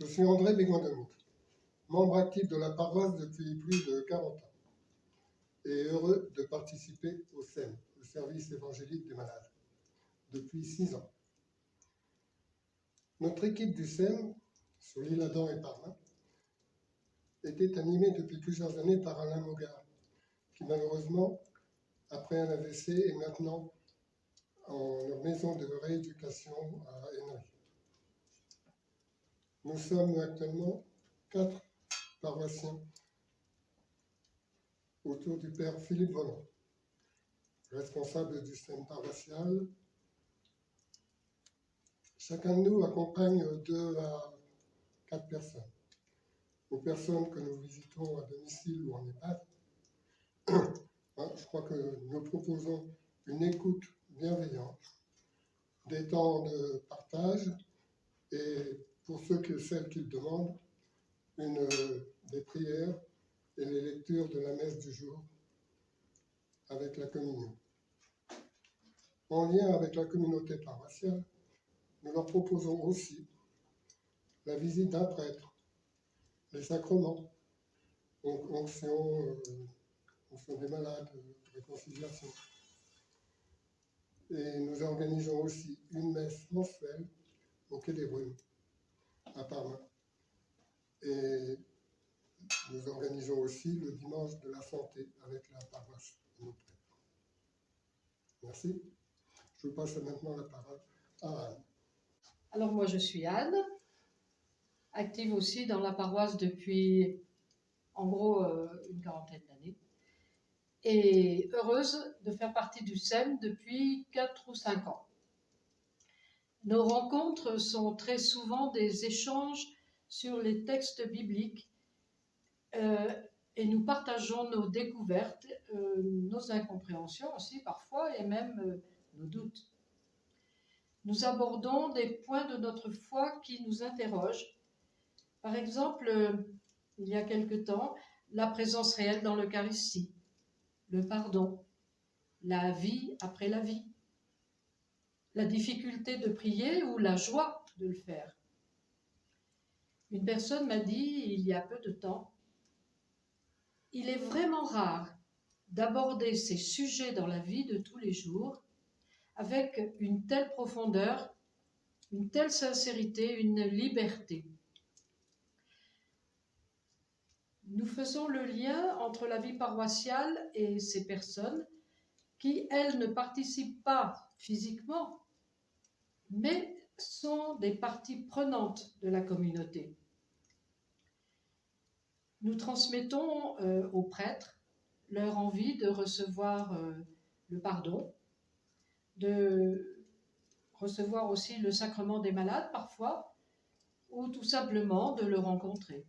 Je suis André Bégoin-Demout, membre actif de la paroisse depuis plus de 40 ans et heureux de participer au SEM, le service évangélique des malades, depuis 6 ans. Notre équipe du SEM, sur l'île Adam et Parma, était animée depuis plusieurs années par Alain Mogard, qui malheureusement, après un AVC, est maintenant en maison de rééducation à Henry. Nous sommes actuellement 4 paroissiens autour du père Philippe Volant, responsable du SEM paroissial. Chacun de nous accompagne 2 à 4 personnes. Aux personnes que nous visitons à domicile ou en EHPAD, je crois que nous proposons une écoute bienveillante, des temps de partage et pour ceux et celles qui le demandent, des prières et les lectures de la messe du jour avec la communion. En lien avec la communauté paroissiale, nous leur proposons aussi la visite d'un prêtre, les sacrements, onction des malades, réconciliation. Et nous organisons aussi une messe mensuelle au Quai des Brumes, à Parma. Et nous organisons aussi le dimanche de la santé avec la paroisse de nos prêtres. Merci. Je vous passe maintenant la parole à Anne. Alors moi je suis Anne, active aussi dans la paroisse depuis en gros une quarantaine d'années et heureuse de faire partie du SEM depuis 4 ou 5 ans. Nos rencontres sont très souvent des échanges sur les textes bibliques et nous partageons nos découvertes, nos incompréhensions aussi parfois et même nos doutes. Nous abordons des points de notre foi qui nous interrogent. Par exemple, il y a quelque temps, la présence réelle dans l'Eucharistie, le pardon, la vie après la vie, la difficulté de prier ou la joie de le faire. Une personne m'a dit, il y a peu de temps, « Il est vraiment rare d'aborder ces sujets dans la vie de tous les jours avec une telle profondeur, une telle sincérité, une liberté. » Nous faisons le lien entre la vie paroissiale et ces personnes qui, elles, ne participent pas physiquement, mais sont des parties prenantes de la communauté. Nous transmettons aux prêtres leur envie de recevoir le pardon, de recevoir aussi le sacrement des malades parfois, ou tout simplement de le rencontrer.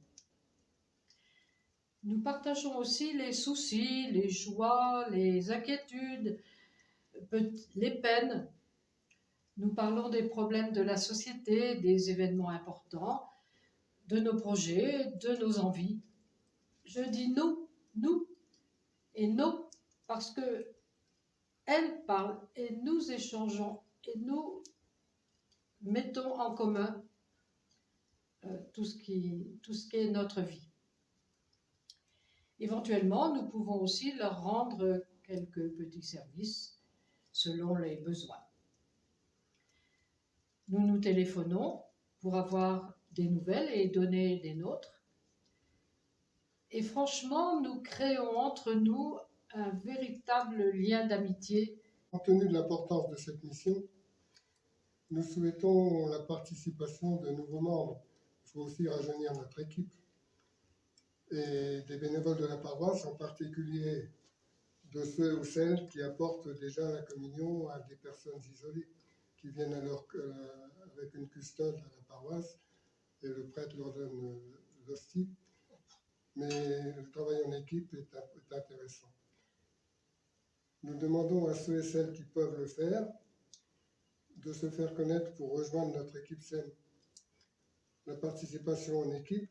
Nous partageons aussi les soucis, les joies, les inquiétudes, les peines. Nous parlons des problèmes de la société, des événements importants, de nos projets, de nos envies. Je dis nous et nos, parce que elles parlent et nous échangeons et nous mettons en commun tout ce qui est notre vie. Éventuellement, nous pouvons aussi leur rendre quelques petits services selon les besoins. Nous nous téléphonons pour avoir des nouvelles et donner des nôtres. Et franchement, nous créons entre nous un véritable lien d'amitié. Compte tenu de l'importance de cette mission, nous souhaitons la participation de nouveaux membres. Il faut aussi rajeunir notre équipe. Et des bénévoles de la paroisse, en particulier de ceux ou celles qui apportent déjà la communion à des personnes isolées, qui viennent avec une custode à la paroisse, et le prêtre leur donne l'hostie. Mais le travail en équipe est intéressant. Nous demandons à ceux et celles qui peuvent le faire de se faire connaître pour rejoindre notre équipe SEM. La participation en équipe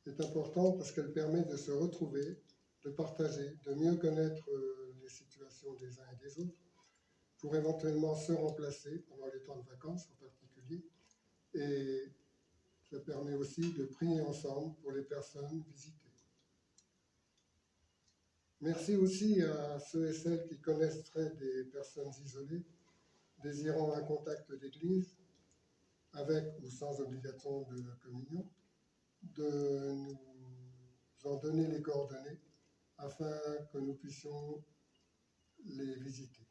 est importante parce qu'elle permet de se retrouver, de partager, de mieux connaître les situations des uns et des autres, pour éventuellement se remplacer pendant les temps de vacances en particulier, et Ça permet aussi de prier ensemble pour les personnes visitées. Merci aussi à ceux et celles qui connaîtraient des personnes isolées, désirant un contact d'église, avec ou sans obligation de communion, de nous en donner les coordonnées afin que nous puissions les visiter.